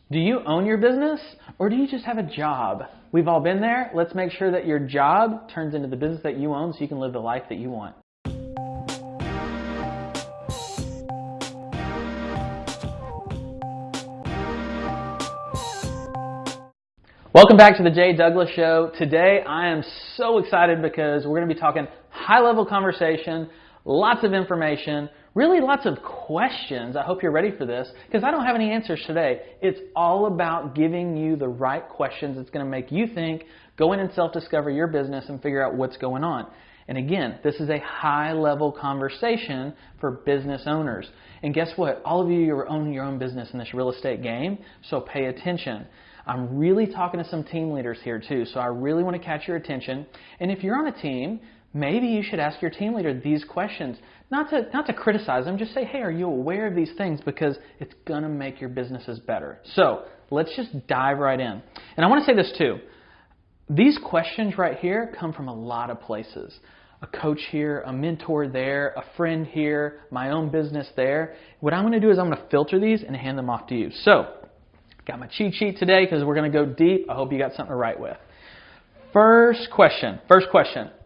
Do you own your business or do you just have a job? We've all been there. Let's make sure that your job turns into the business that you own so you can live the life that you want. Welcome back to the Jay Douglas Show. Today I am so excited because we're going to be talking high-level conversation, lots of information, really lots of questions. I hope you're ready for this because I don't have any answers today. It's all about giving you the right questions that's going to make you think, go in and self-discover your business and figure out what's going on. And again, this is a high-level conversation for business owners. And guess what? All of you are owning your own business in this real estate game, so pay attention. I'm really talking to some team leaders here too, so I really want to catch your attention. And if you're on a team, maybe you should ask your team leader these questions. Not to criticize them, just say, hey, are you aware of these things? Because it's going to make your businesses better. So let's just dive right in. And I want to say this too. These questions right here come from a lot of places. A coach here, a mentor there, a friend here, my own business there. What I'm going to do is I'm going to filter these and hand them off to you. So got my cheat sheet today because we're going to go deep. I hope you got something to write with. First question.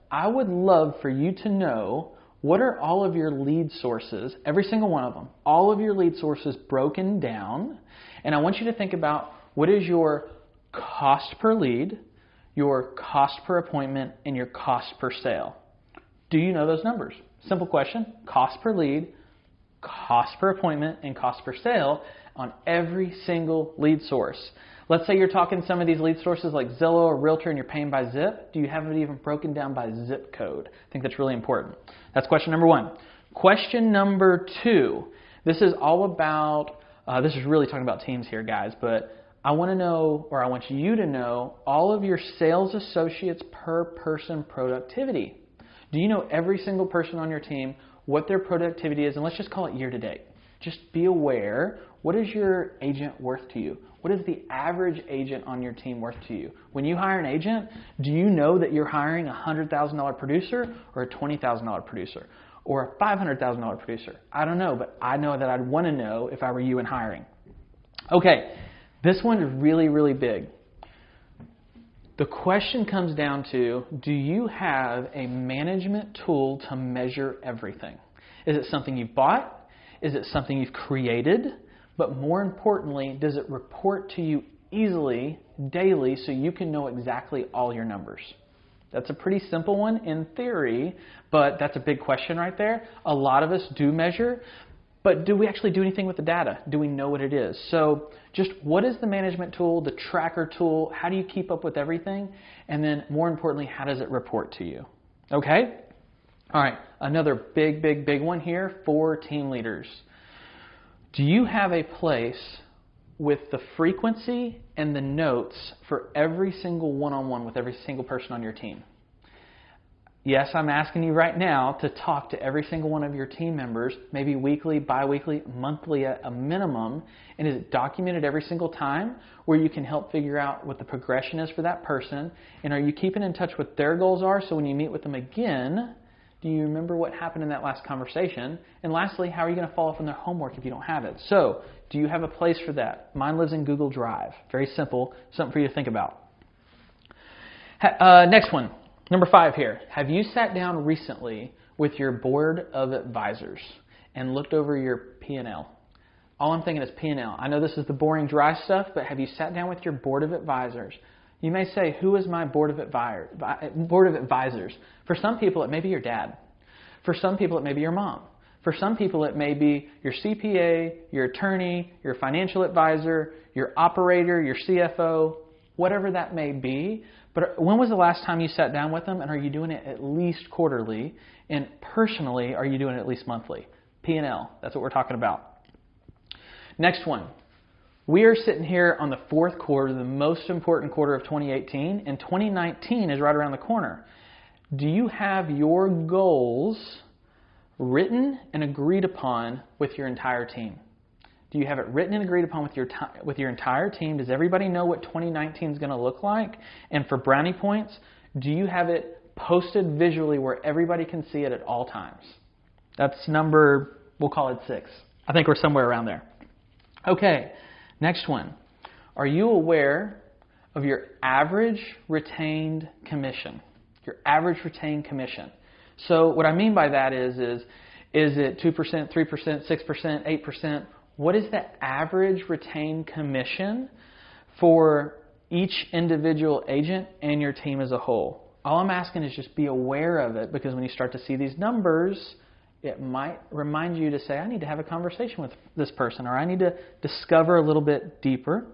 I would love for you to know, what are all of your lead sources, every single one of them, all of your lead sources broken down. And I want you to think about what is your cost per lead, your cost per appointment, and your cost per sale. Do you know those numbers? Simple question. Cost per lead, cost per appointment, and cost per sale on every single lead source. Let's say you're talking some of these lead sources like Zillow or Realtor and you're paying by zip. Do you have it even broken down by zip code? I think that's really important. That's question number one. Question number two. This is all about, this is really talking about teams here, guys, but I want to know, or I want you to know, all of your sales associates per person productivity. Do you know every single person on your team, what their productivity is? And let's just call it year to date. Just be aware, what is your agent worth to you? What is the average agent on your team worth to you? When you hire an agent, do you know that you're hiring a $100,000 producer or a $20,000 producer or a $500,000 producer? I don't know, but I know that I'd want to know if I were you in hiring. Okay, this one is really, really big. The question comes down to, do you have a management tool to measure everything? Is it something you've bought? Is it something you've created? But more importantly, does it report to you easily, daily, so you can know exactly all your numbers? That's a pretty simple one in theory, but that's a big question right there. A lot of us do measure, but do we actually do anything with the data? Do we know what it is? So just what is the management tool, the tracker tool? How do you keep up with everything? And then more importantly, how does it report to you? Okay? All right, another big one here for team leaders. Do you have a place with the frequency and the notes for every single one-on-one with every single person on your team? Yes, I'm asking you right now to talk to every single one of your team members, maybe weekly, bi-weekly, monthly at a minimum. And is it documented every single time where you can help figure out what the progression is for that person? And are you keeping in touch with their goals are so when you meet with them again, do you remember what happened in that last conversation? And lastly, how are you going to follow up on their homework if you don't have it? So, do you have a place for that? Mine lives in Google Drive. Very simple, something for you to think about. Next one, number 5 here. Have you sat down recently with your board of advisors and looked over your P&L? All I'm thinking is P&L. I know this is the boring, dry stuff, but have you sat down with your board of advisors? You may say, who is my board of advisors? For some people, it may be your dad. For some people, it may be your mom. For some people, it may be your CPA, your attorney, your financial advisor, your operator, your CFO, whatever that may be. But when was the last time you sat down with them, and are you doing it at least quarterly? And personally, are you doing it at least monthly? P&L, that's what we're talking about. Next one. We are sitting here on the fourth quarter, the most important quarter of 2018, and 2019 is right around the corner. Do you have your goals written and agreed upon with your entire team? Do you have it written and agreed upon with your entire team? Does everybody know what 2019 is going to look like? And for brownie points, do you have it posted visually where everybody can see it at all times? That's number, we'll call it 6. I think we're somewhere around there. Okay, next one. Are you aware of your average retained commission? Your average retained commission. So what I mean by that is it 2%, 3%, 6%, 8%? What is the average retained commission for each individual agent and your team as a whole? All I'm asking is just be aware of it, because when you start to see these numbers, it might remind you to say, I need to have a conversation with this person, or I need to discover a little bit deeper.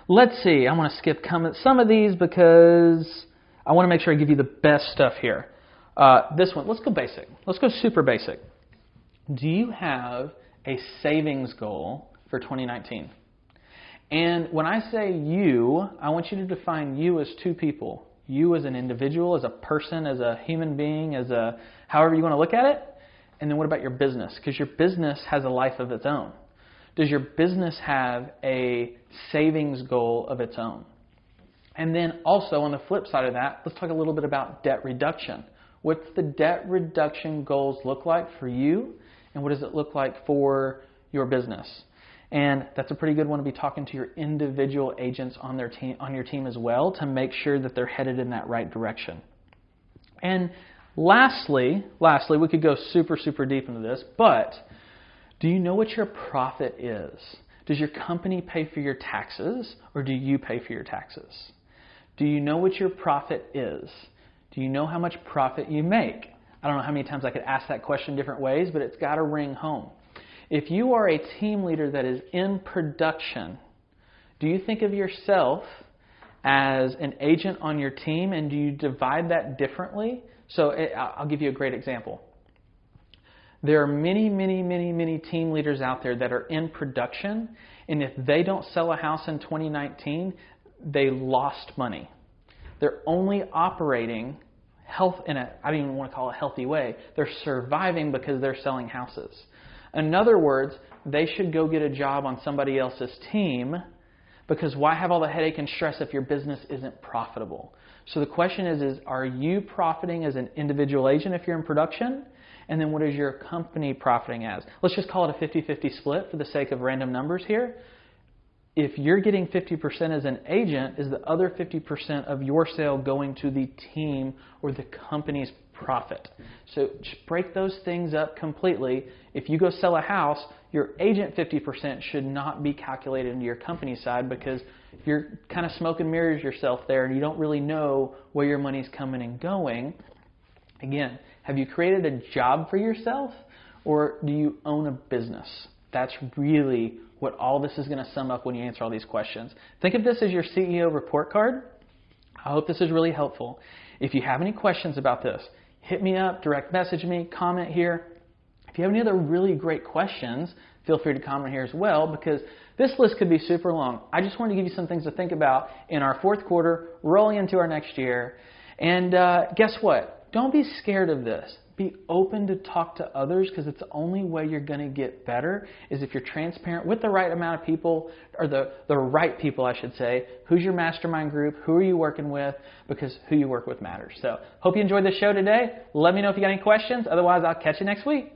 Let's see. I want to skip some of these because I want to make sure I give you the best stuff here. This one, let's go basic. Let's go super basic. Do you have a savings goal for 2019? And when I say you, I want you to define you as two people. You as an individual, as a person, as a human being, as a however you want to look at it. And then what about your business? Because your business has a life of its own. Does your business have a savings goal of its own? And then also on the flip side of that, let's talk a little bit about debt reduction. What's the debt reduction goals look like for you? And what does it look like for your business? And that's a pretty good one to be talking to your individual agents on your team as well, to make sure that they're headed in that right direction. And lastly, we could go super, super deep into this, but do you know what your profit is? Does your company pay for your taxes, or do you pay for your taxes? Do you know what your profit is? Do you know how much profit you make? I don't know how many times I could ask that question different ways, but it's got to ring home. If you are a team leader that is in production, do you think of yourself as an agent on your team, and do you divide that differently? So I'll give you a great example. There are many, many, many, many team leaders out there that are in production, and if they don't sell a house in 2019, they lost money. They're only operating I don't even want to call it a healthy way. They're surviving because they're selling houses. In other words, they should go get a job on somebody else's team, because why have all the headache and stress if your business isn't profitable? So the question is are you profiting as an individual agent if you're in production? And then what is your company profiting as? Let's just call it a 50-50 split for the sake of random numbers here. If you're getting 50% as an agent, is the other 50% of your sale going to the team or the company's profit? So just break those things up completely. If you go sell a house, your agent 50% should not be calculated into your company side, because you're kind of smoke and mirrors yourself there and you don't really know where your money's coming and going. Again, have you created a job for yourself, or do you own a business? That's really what all this is going to sum up when you answer all these questions. Think of this as your CEO report card. I hope this is really helpful. If you have any questions about this, hit me up, direct message me, comment here. If you have any other really great questions, feel free to comment here as well, because this list could be super long. I just wanted to give you some things to think about in our fourth quarter, rolling into our next year. And guess what? Don't be scared of this. Be open to talk to others, because it's the only way you're going to get better is if you're transparent with the right amount of people, or the right people, I should say. Who's your mastermind group? Who are you working with? Because who you work with matters. So hope you enjoyed the show today. Let me know if you got any questions. Otherwise, I'll catch you next week.